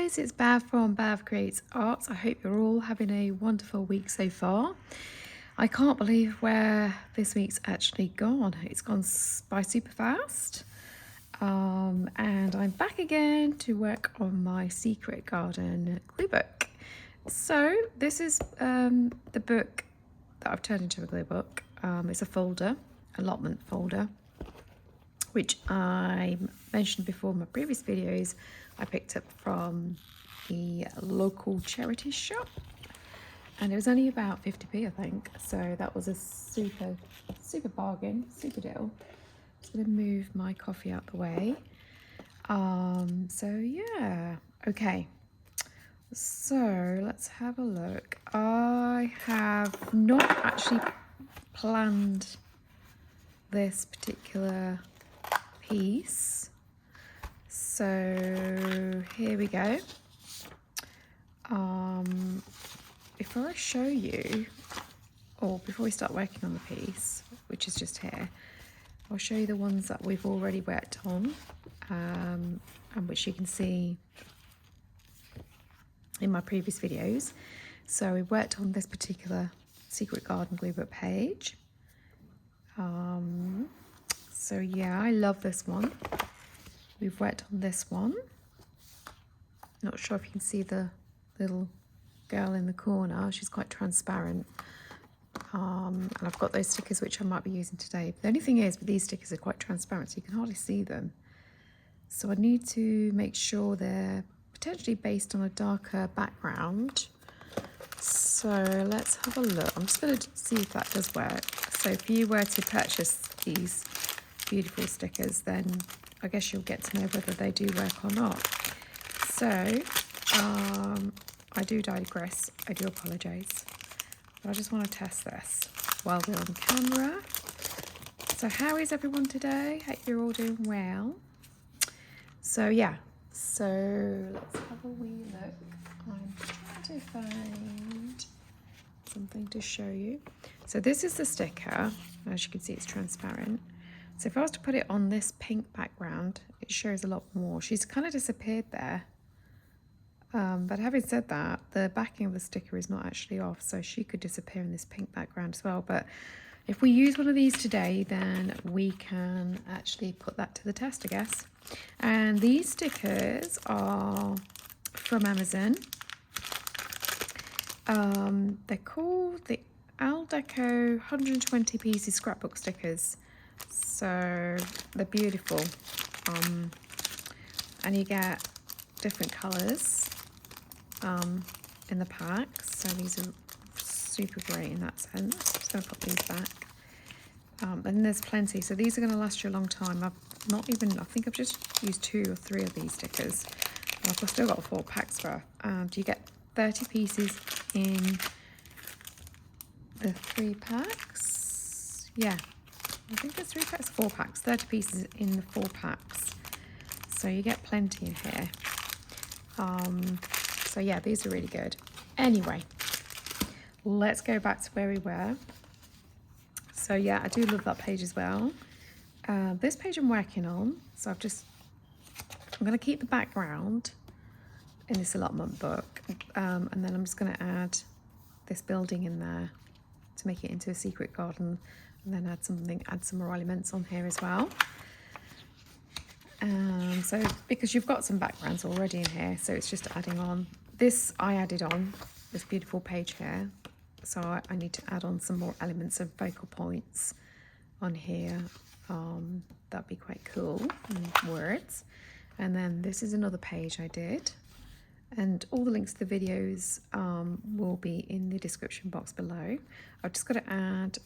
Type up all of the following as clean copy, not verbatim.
guys, it's Bhav from Bhav Creates Arts. I hope you're all having a wonderful week so far. I can't believe where this week's actually gone. It's gone by super fast. And I'm back again to work on my Secret Garden glue book. So this is the book that I've turned into a glue book. It's a folder, allotment folder, which I mentioned before in my previous videos. I picked up from the local charity shop, and it was only about 50p, I think. So that was a super bargain, super deal. Just gonna move my coffee out the way. So yeah, okay. So let's have a look. I have not actually planned this particular piece. So here we go. Before I show you, or before we start working on the piece, which is just here, I'll show you the ones that we've already worked on, and which you can see in my previous videos. So we worked on this particular Secret Garden glue book page. So yeah, I love this one. We've worked on this one. Not sure if you can see the little girl in the corner. She's quite transparent. And I've got those stickers which I might be using today. But the only thing is, with these stickers are quite transparent, so you can hardly see them. So I need to make sure they're potentially based on a darker background. So let's have a look. I'm just going to see if that does work. So if you were to purchase these beautiful stickers, then I guess you'll get to know whether they do work or not. So I do digress. I do apologise. But I just want to test this while we're on camera. So how is everyone today? Hope you're all doing well. So yeah, so let's have a wee look. I'm trying to find something to show you. So this is the sticker. As you can see, it's transparent. So if I was to put it on this pink background, it shows a lot more. She's kind of disappeared there. But having said that, the backing of the sticker is not actually off, so she could disappear in this pink background as well. But if we use one of these today, then we can actually put that to the test, I guess. And these stickers are from Amazon. They're called the Aldeco 120 pieces scrapbook stickers. So they're beautiful. And you get different colours in the packs. So these are super great in that sense. Just going to put these back. And there's plenty. So these are going to last you a long time. I think I've just used 2 or 3 of these stickers. I've still got 4 packs worth. And you get 30 pieces in the 3 packs. Yeah, I think there's 3 packs, 4 packs, 30 pieces in the 4 packs. So you get plenty in here. So yeah, these are really good. Anyway, let's go back to where we were. So yeah, I do love that page as well. This page I'm working on, so I'm going to keep the background in this allotment book, and then I'm just going to add this building in there to make it into a secret garden, and then add some more elements on here as well. So because you've got some backgrounds already in here, so it's just adding on. This I added on this beautiful page here, so I need to add on some more elements and focal points on here. That'd be quite cool, and words. And then this is another page I did, and all the links to the videos will be in the description box below. I've just got to add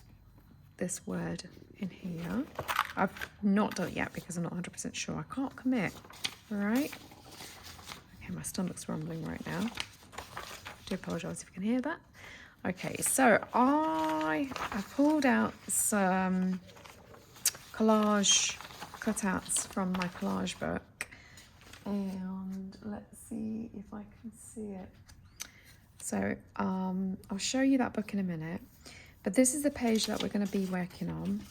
this word in here. I've not done it yet because I'm not 100% sure. I can't commit. All right. Okay, my stomach's rumbling right now. I do apologise if you can hear that. Okay, so I pulled out some collage cutouts from my collage book, and let's see if I can see it. So I'll show you that book in a minute, but this is the page that we're going to be working on,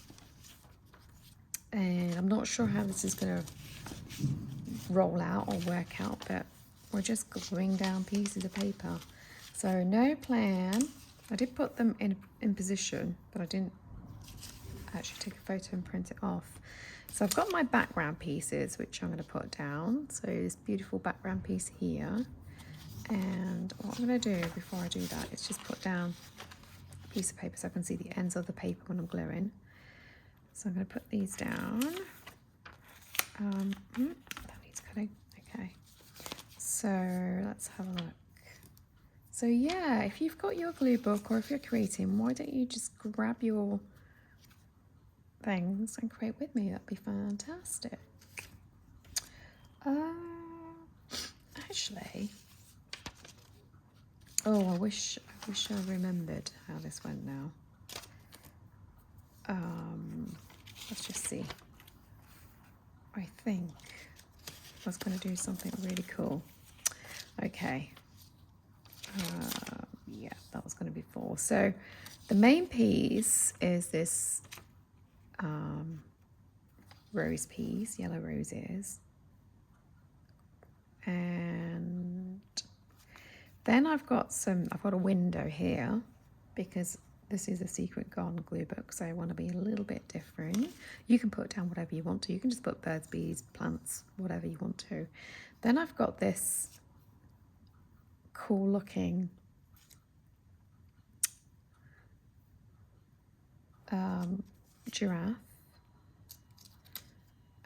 and I'm not sure how this is going to roll out or work out, but we're just gluing down pieces of paper. So no plan. I did put them in position, but I didn't actually take a photo and print it off. So I've got my background pieces, which I'm going to put down. So this beautiful background piece here. And what I'm going to do before I do that is just put down a piece of paper so I can see the ends of the paper when I'm gluing. So I'm going to put these down. That needs cutting. Okay. So let's have a look. So yeah, if you've got your glue book or if you're creating, why don't you just grab your things and create with me? That'd be fantastic. Actually, oh, I wish I remembered how this went now. Let's just see. I think I was going to do something really cool. Okay. Yeah, that was going to be 4. So the main piece is this rose piece, yellow roses. And then I've got a window here because this is a secret garden glue book, so I want to be a little bit different. You can put down whatever you want to. You can just put birds, bees, plants, whatever you want to. Then I've got this cool looking giraffe,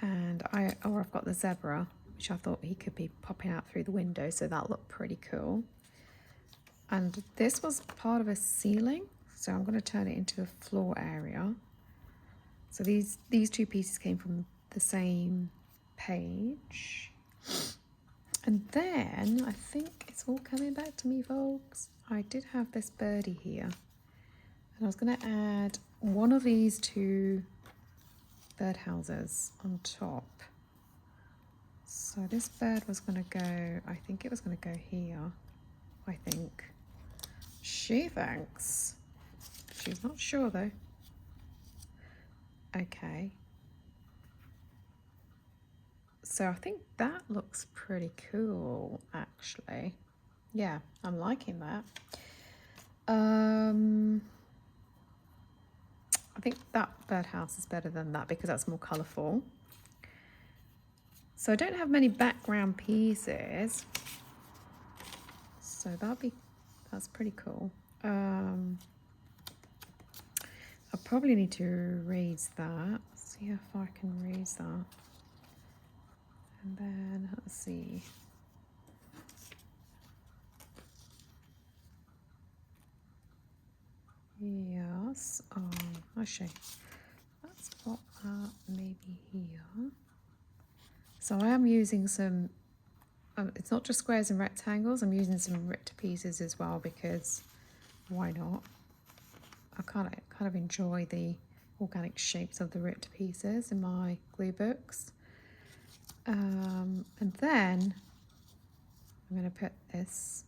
and I've got the zebra, which I thought he could be popping out through the window, so that looked pretty cool. And this was part of a ceiling, so I'm going to turn it into a floor area. So these 2 pieces came from the same page. And then I think it's all coming back to me, folks. I did have this birdie here, and I was going to add one of these 2 birdhouses on top. So this bird was going to go, I think it was going to go here. I think. She thinks. She's not sure though. Okay. So I think that looks pretty cool, actually. Yeah, I'm liking that. I think that birdhouse is better than that because that's more colourful. So I don't have many background pieces. So that's pretty cool. I probably need to raise that. See how far I can raise that. And then let's see. Yes. Actually, let's pop that maybe here. So I am using some. It's not just squares and rectangles. I'm using some ripped pieces as well because why not? I kind of enjoy the organic shapes of the ripped pieces in my glue books. And then I'm going to put this,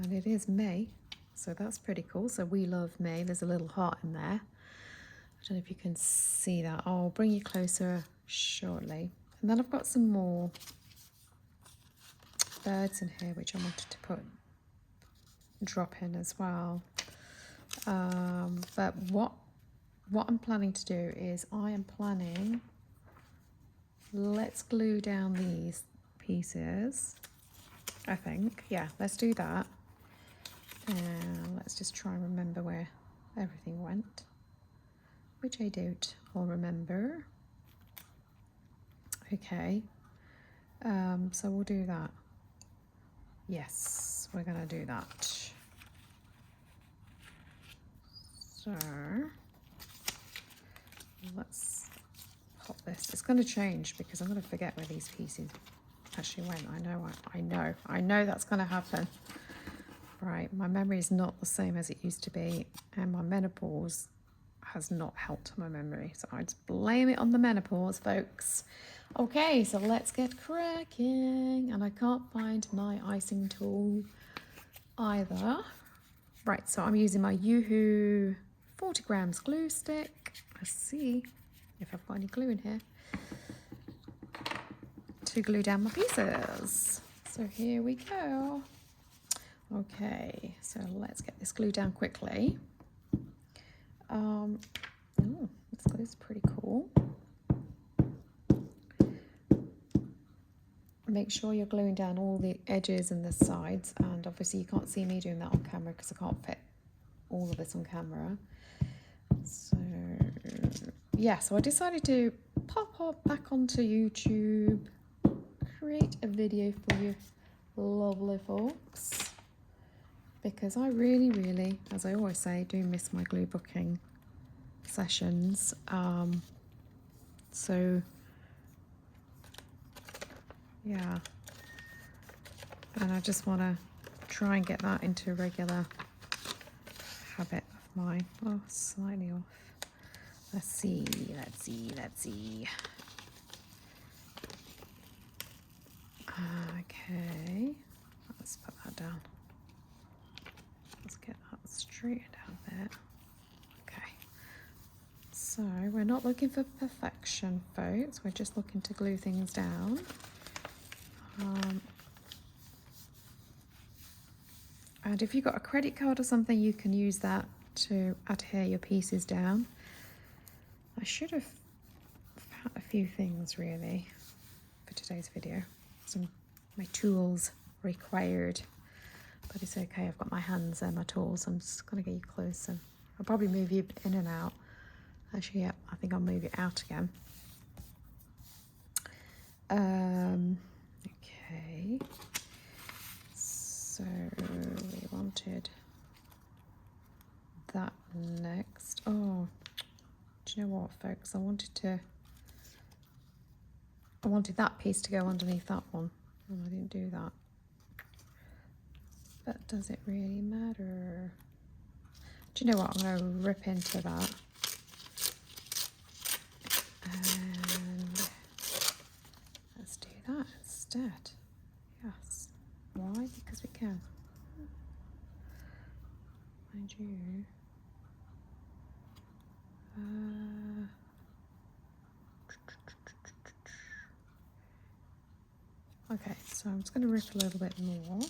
and it is May, so that's pretty cool. So we love May. There's a little heart in there. I don't know if you can see that. I'll bring you closer shortly. And then I've got some more birds in here which I wanted to drop in as well. But what I'm planning to do is let's glue down these pieces. I think, yeah, let's do that. And let's just try and remember where everything went, which I don't all remember. Okay, so we'll do that. Yes, we're gonna do that. So let's pop this. It's going to change because I'm going to forget where these pieces actually went. I know that's going to happen. Right, my memory is not the same as it used to be, and my menopause has not helped my memory. So I just blame it on the menopause, folks. Okay, so let's get cracking. And I can't find my icing tool either. Right, so I'm using my Yoo-Hoo 40 grams glue stick. Let's see if I've got any glue in here to glue down my pieces. So here we go. Okay, so let's get this glue down quickly. Oh, this glue is pretty cool. Make sure you're gluing down all the edges and the sides, and obviously you can't see me doing that on camera because I can't fit all of this on camera. So yeah, so I decided to pop back onto YouTube, create a video for you lovely folks, because I really, as I always say, do miss my glue booking sessions. So yeah, and I just want to try and get that into a regular habit of mine. Oh, slightly off. Let's see. Okay, let's put that down. Let's get that straightened out there. Okay, so we're not looking for perfection, folks. We're just looking to glue things down. And if you've got a credit card or something, you can use that to adhere your pieces down. I should have found a few things really for today's video. My tools required, but it's okay. I've got my hands and my tools. I'm just gonna get you close, and I'll probably move you in and out. Actually, yeah, I think I'll move you out again. Okay. So we wanted that next. Oh, do you know what, folks? I wanted that piece to go underneath that one, and I didn't do that. But does it really matter? Do you know what? I'm going to rip into that. And let's do that instead. Yes. Why? Because we can. Mind you. Okay, so I'm just going to rip a little bit more.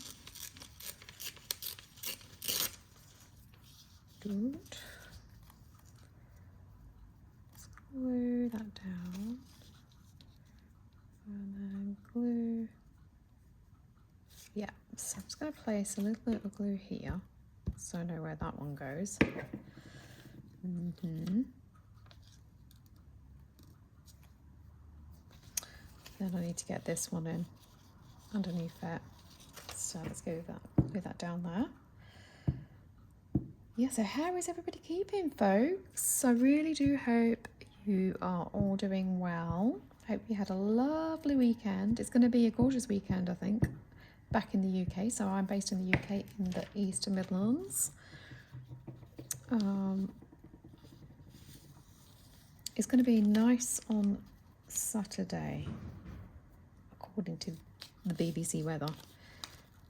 Good. Let's glue that down. And then glue. Yeah, so I'm just going to place a little bit of glue here so I know where that one goes. Then I need to get this one in underneath it. So let's go with that down there. Yeah, so how is everybody keeping, folks? I really do hope you are all doing well. Hope you had a lovely weekend. It's going to be a gorgeous weekend, I think, back in the UK. So I'm based in the UK in the East Midlands. It's going to be nice on Saturday, according to the BBC weather.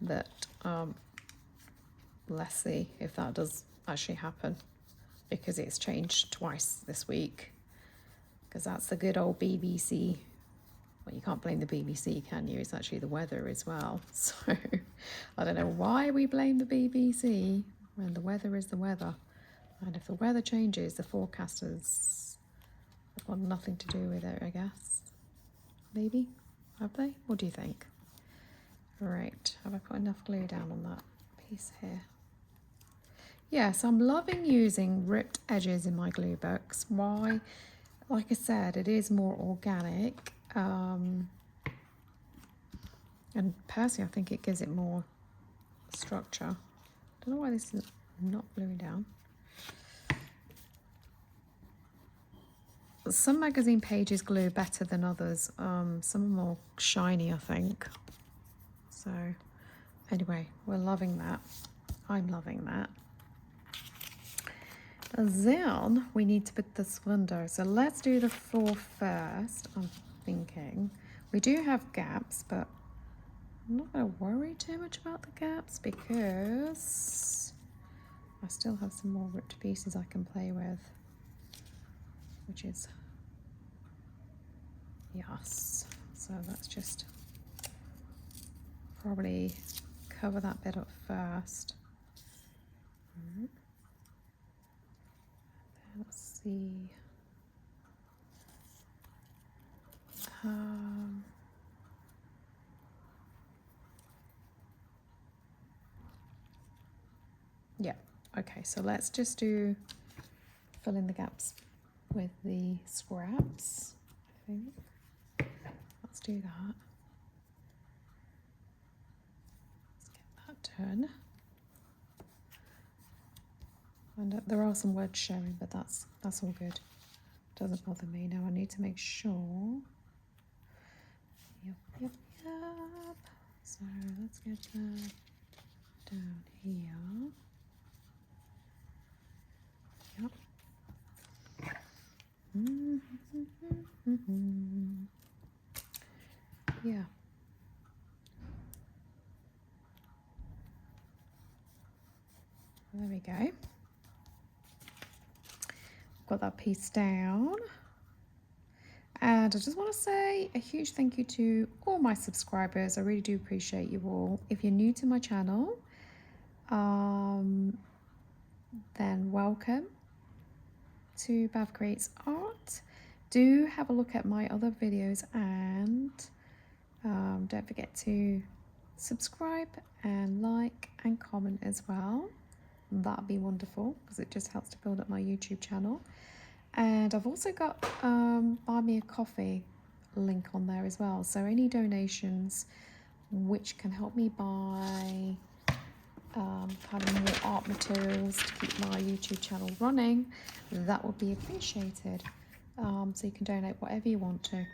But let's see if that does actually happen, because it's changed twice this week, because that's the good old BBC. Well, you can't blame the BBC, can you? It's actually the weather as well. So I don't know why we blame the BBC when the weather is the weather. And if the weather changes, the forecasters have got nothing to do with it, I guess. Maybe? Have they? What do you think? Right, have I put enough glue down on that piece here? Yes, I'm loving using ripped edges in my glue books. Why? Like I said, it is more organic. And personally, I think it gives it more structure. Don't know why this is not gluing down. Some magazine pages glue better than others. Some are more shiny, I think. So anyway, we're loving that. I'm loving that. Then we need to put this window. So let's do the floor first, I'm thinking. We do have gaps, but I'm not going to worry too much about the gaps because I still have some more ripped pieces I can play with, which is, yes. So let's just probably cover that bit up first. Let's see. Yeah, okay, so let's just fill in the gaps with the scraps, I think. Let's do that. Let's get that done. And there are some words showing, but that's all good. Doesn't bother me. Now I need to make sure. Yep. So let's get that down here. Yep. Yeah. There we go. Got that piece down. And I just want to say a huge thank you to all my subscribers. I really do appreciate you all. If you're new to my channel, then welcome to Bhav Creates Art. Do have a look at my other videos, and don't forget to subscribe and like and comment as well. That'd be wonderful, because it just helps to build up my YouTube channel. And I've also got buy me a coffee link on there as well, so any donations which can help me buy kind of more art materials to keep my YouTube channel running, that would be appreciated. So you can donate whatever you want to.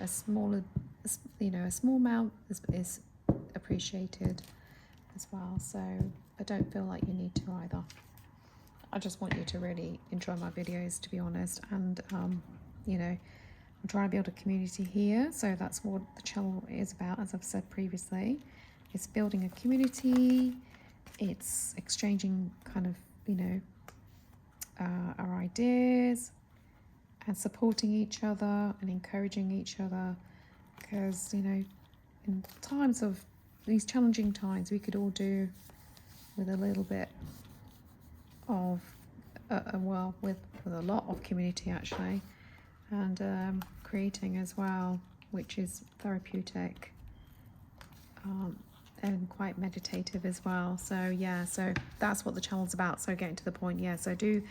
A small amount is appreciated as well, so I don't feel like you need to either. I just want you to really enjoy my videos, to be honest, and I'm trying to build a community here, so that's what the channel is about, as I've said previously. It's building a community, it's exchanging kind of, our ideas, and supporting each other and encouraging each other, because, in times of these challenging times, we could all do with a little bit of with a lot of community actually, and creating as well, which is therapeutic and quite meditative as well. So yeah, so that's what the channel's about. So getting to the point, yeah, so do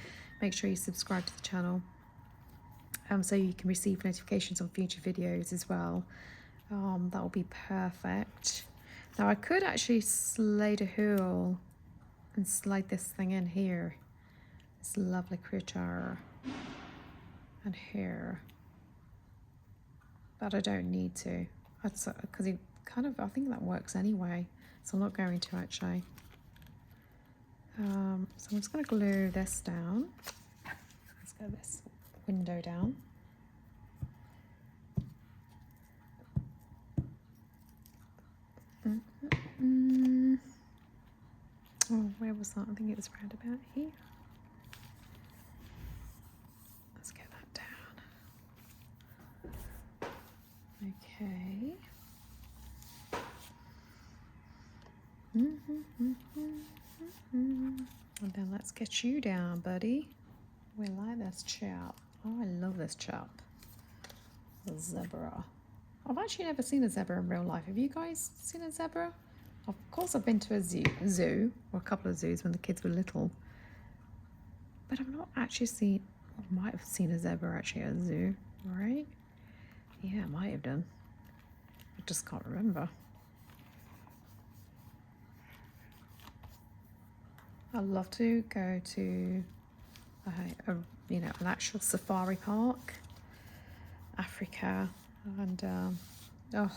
make sure you subscribe to the channel, so you can receive notifications on future videos as well. That will be perfect. Now I could actually slide a hole and slide this thing in here, this lovely critter, and here, but I don't need to, because it kind of, I think that works anyway, so I'm not going to actually. So I'm just going to glue this down. Let's get this window down. Oh, where was that? I think it was round about here. Let's get that down. Okay. And then let's get you down, buddy. We like this chap. Oh, I love this chap. The zebra. I've actually never seen a zebra in real life. Have you guys seen a zebra? Of course, I've been to a zoo, or a couple of zoos when the kids were little. But I've not actually seen, I might have seen a zebra actually at a zoo, right? Yeah, I might have done. I just can't remember. I'd love to go to an actual safari park, Africa, and oh,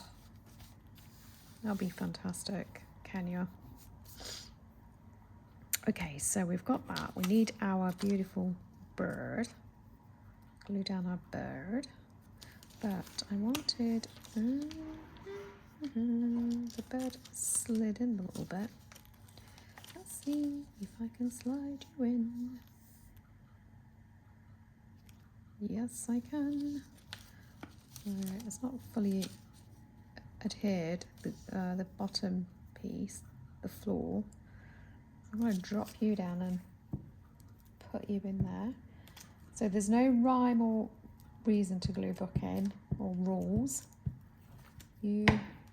that'll be fantastic. Kenya. Okay, so we've got that. We need our beautiful bird. Glue down our bird, but I wanted the bird slid in a little bit. Let's see if I can slide you in. Yes, I can. It's not fully adhered, the bottom piece, the floor. I'm going to drop you down and put you in there. So there's no rhyme or reason to glue book in, or rules. You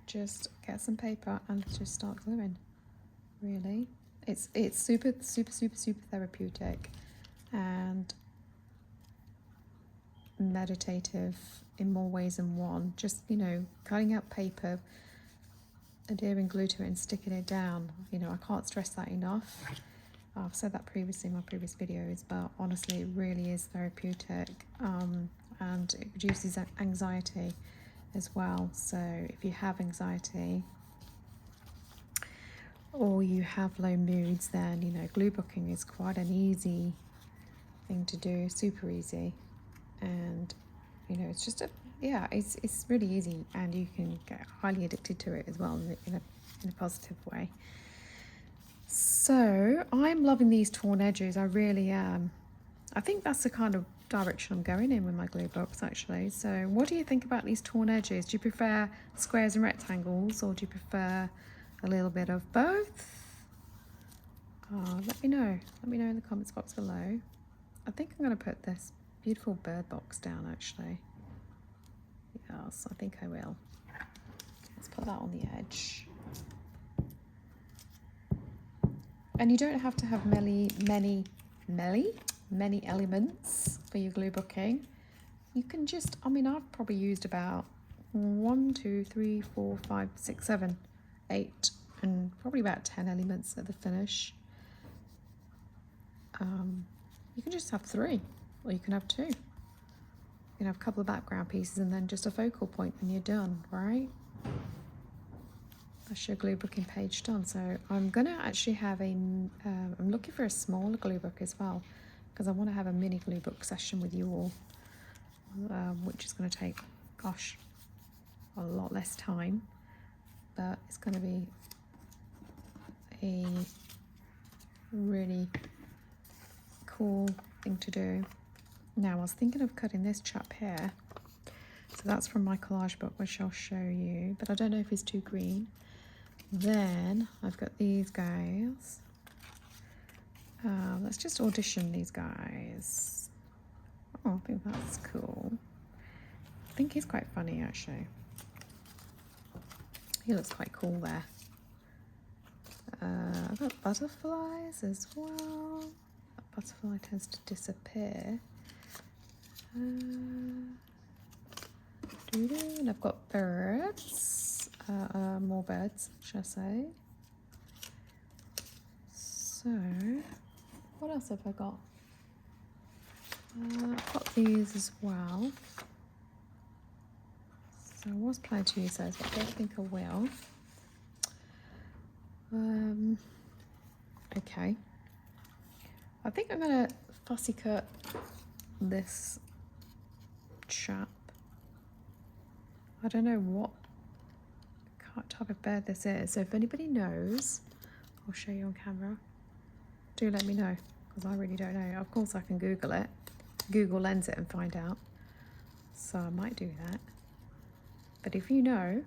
just get some paper and just start gluing. Really, it's super therapeutic and meditative in more ways than one. Just, you know, cutting out paper, adhering glue to it and sticking it down. You know, I can't stress that enough. I've said that previously in my previous videos, but honestly it really is therapeutic, and it reduces anxiety as well. So if you have anxiety or you have low moods, then, you know, glue booking is quite an easy thing to do, super easy. And, you know, it's just it's really easy, and you can get highly addicted to it as well in a positive way. So I'm loving these torn edges, I really am. I think that's the kind of direction I'm going in with my glue books, actually. So what do you think about these torn edges? Do you prefer squares and rectangles, or do you prefer a little bit of both? Let me know in the comments box below. I think I'm going to put this beautiful bird box down, actually. Yes, I think I will. Let's put that on the edge. And you don't have to have many elements for your glue booking. You can just, I mean, I've probably used about 1, 2, 3, 4, 5, 6, 7, 8, and probably about 10 elements at the finish. You can just have 3, or you can have 2. You can have a couple of background pieces and then just a focal point, and you're done, right? That's your glue booking page done. So I'm going to actually have I'm looking for a smaller glue book as well, because I want to have a mini glue book session with you all, which is going to take, gosh, a lot less time, but it's going to be a really cool thing to do. Now I was thinking of cutting this chap here, so that's from my collage book, which I'll show you, but I don't know if it's too green. Then I've got these guys. Let's just audition these guys. Oh, I think that's cool. I think he's quite funny, actually. He looks quite cool there. I've got butterflies as well. That butterfly tends to disappear. And I've got birds. More birds, should I say. So, what else have I got? I've got these as well. So I was planning to use those, but I don't think I will. Okay. I think I'm going to fussy cut this chap. I don't know what type of bird this is, so if anybody knows, I'll show you on camera. Do let me know, because I really don't know. Of course I can Google it, Google Lens it and find out, so I might do that. But if you know,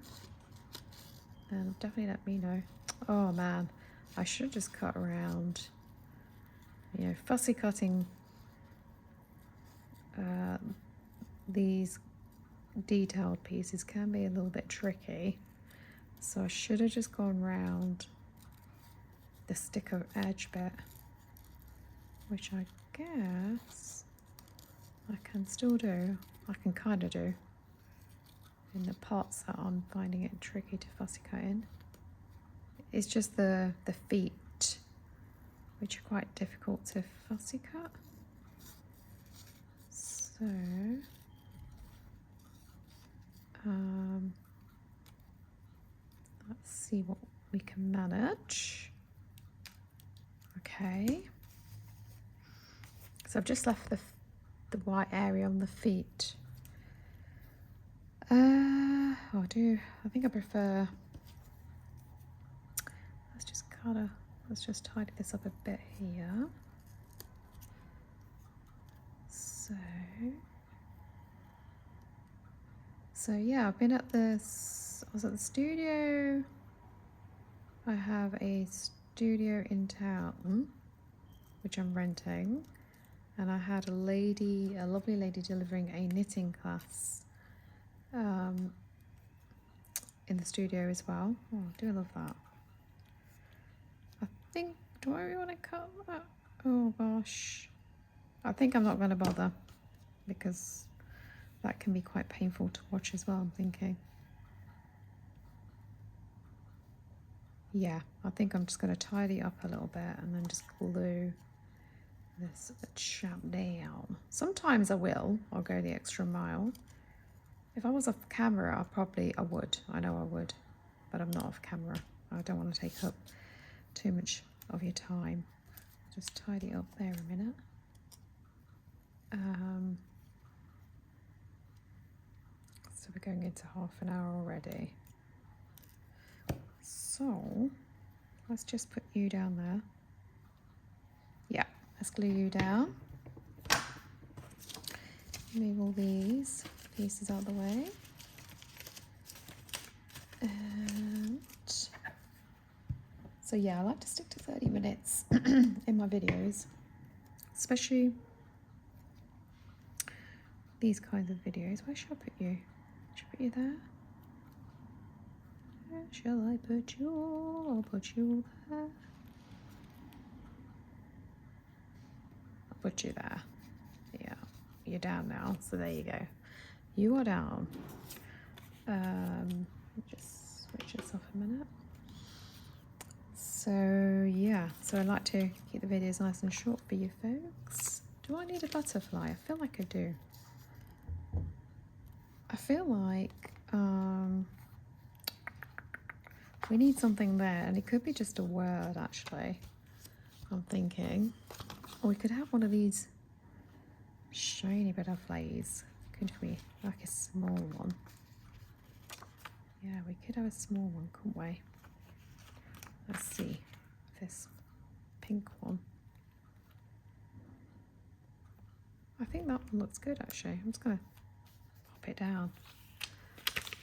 then definitely let me know. Oh man, I should have just cut around. You know, fussy cutting these detailed pieces can be a little bit tricky, so I should have just gone round the sticker edge bit, which I guess I can still do. I can kind of do in the parts that I'm finding it tricky to fussy cut in. It's just the feet which are quite difficult to fussy cut. So let's see what we can manage. Okay, so I've just left the white area on the feet. I think I prefer, let's just tidy this up a bit here. So yeah, I've been at this was at the studio. I have a studio in town, which I'm renting. And I had a lovely lady delivering a knitting class in the studio as well. Oh, I do love that. I think, do I really want to cut that? Oh gosh. I think I'm not going to bother because that can be quite painful to watch as well, I'm thinking. Yeah, I think I'm just going to tidy up a little bit and then just glue this chap down. Sometimes I'll go the extra mile. If I was off camera, I would. I know I would, but I'm not off camera. I don't want to take up too much of your time. Just tidy up there a minute. So we're going into half an hour already. So let's just put you down there. Yeah, let's glue you down. Move all these pieces out of the way. And so yeah, I like to stick to 30 minutes in my videos, especially these kinds of videos. Where should I put you? Should I put you there? Where shall I put you? I'll put you there. I'll put you there. Yeah, you're down now, so there you go. You are down. Just switch this off a minute. So yeah, so I like to keep the videos nice and short for you folks. Do I need a butterfly? I feel like I do. I feel like we need something there, and it could be just a word actually, I'm thinking. Or we could have one of these shiny butterflies, couldn't we? Like a small one. Yeah, we could have a small one, couldn't we? Let's see, this pink one. I think that one looks good actually. I'm just gonna pop it down.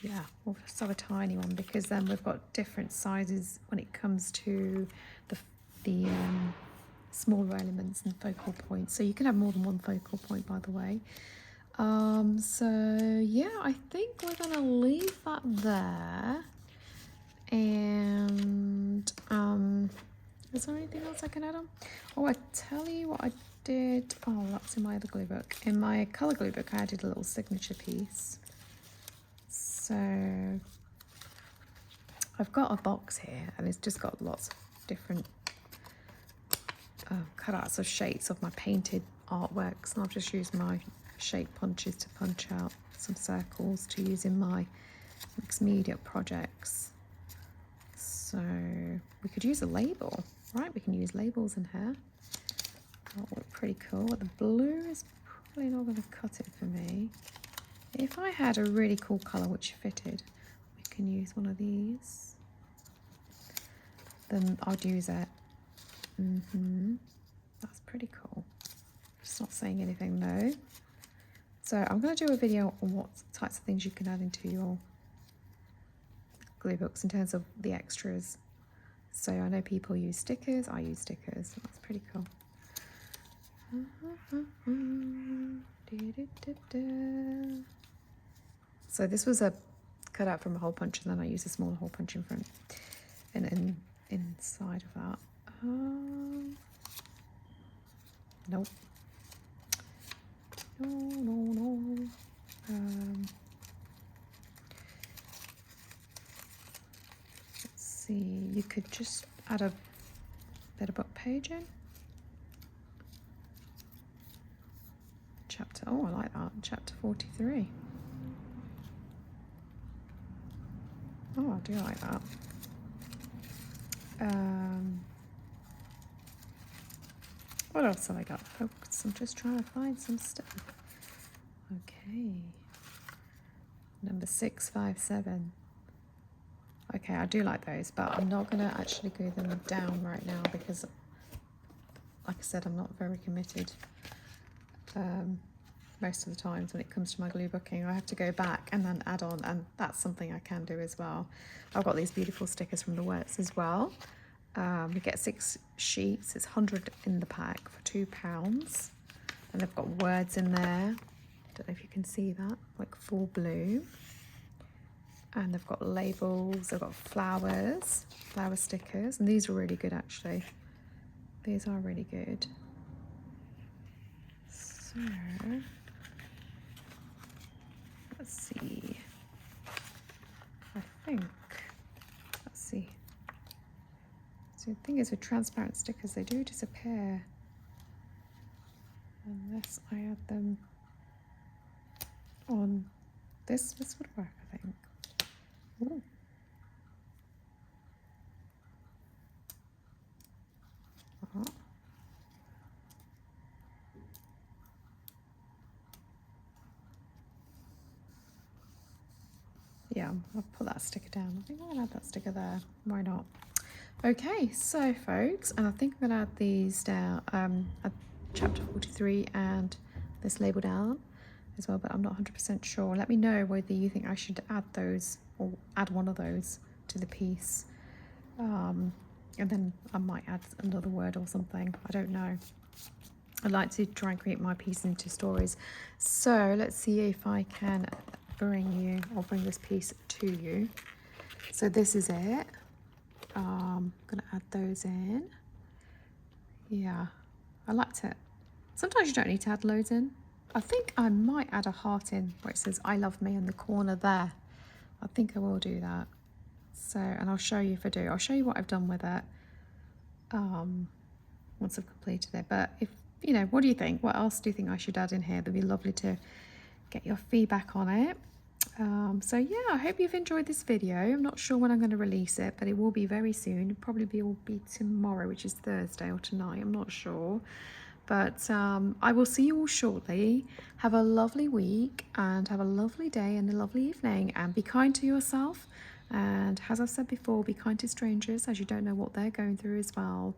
Yeah, we'll just have a tiny one because then we've got different sizes when it comes to the smaller elements and focal points. So you can have more than one focal point, by the way. So yeah, I think we're gonna leave that there. And is there anything else I can add on? Oh, I tell you what I did. Oh, that's in my other glue book. In my colour glue book, I added a little signature piece. So I've got a box here, and it's just got lots of different cutouts of shapes of my painted artworks, and I've just used my shape punches to punch out some circles to use in my mixed media projects. So we could use a label, right? We can use labels in here. That would look pretty cool. But the blue is probably not going to cut it for me. If I had a really cool colour which fitted, we can use one of these. Then I'd use it. That's pretty cool. Just not saying anything though. So I'm going to do a video on what types of things you can add into your glue books in terms of the extras. So I know people use stickers, I use stickers. That's pretty cool. So this was a cutout from a hole punch, and then I used a smaller hole punch in front and inside of that. Nope. No. Let's see, you could just add a bit of book page in. Chapter, oh, I like that. Chapter 43. Oh, I do like that. What else have I got, folks? I'm just trying to find some stuff. Okay. Number 657. Okay, I do like those, but I'm not going to actually glue them down right now because, like I said, I'm not very committed. most of the times when it comes to my glue booking. I have to go back and then add on, and that's something I can do as well. I've got these beautiful stickers from the Works as well. You get 6 sheets. It's 100 in the pack for £2. And they've got words in there. Don't know if you can see that, like full bloom. And they've got labels, they've got flowers, flower stickers, and these are really good actually. These are really good. So, let's see. I think, let's see. So the thing is with transparent stickers, they do disappear unless I add them on this. This would work, I think. Ooh. Yeah, I'll put that sticker down. I think I'll add that sticker there. Why not? Okay, so folks, and I think I'm going to add these down, at chapter 43 and this label down as well, but I'm not 100% sure. Let me know whether you think I should add those or add one of those to the piece. And then I might add another word or something. I don't know. I'd like to try and create my piece into stories. So let's see if I can bring this piece to you. So this is it. I'm gonna add those in. Yeah, I liked it. Sometimes you don't need to add loads in. I think I might add a heart in where it says I love me in the corner there. I think I will do that. So, and I'll show you if I do. I'll show you what I've done with it once I've completed it. But if, you know, what do you think? What else do you think I should add in here? That'd be lovely to get your feedback on it. So yeah, I hope you've enjoyed this video. I'm not sure when I'm going to release it, but it will be very soon. It probably will be tomorrow, which is Thursday, or tonight, I'm not sure. But I will see you all shortly. Have a lovely week and have a lovely day and a lovely evening, and be kind to yourself. And as I've said before, be kind to strangers, as you don't know what they're going through as well.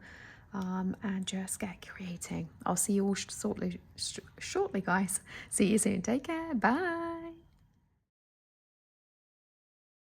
And just get creating. I'll see you all shortly, guys. See you soon. Take care. Bye.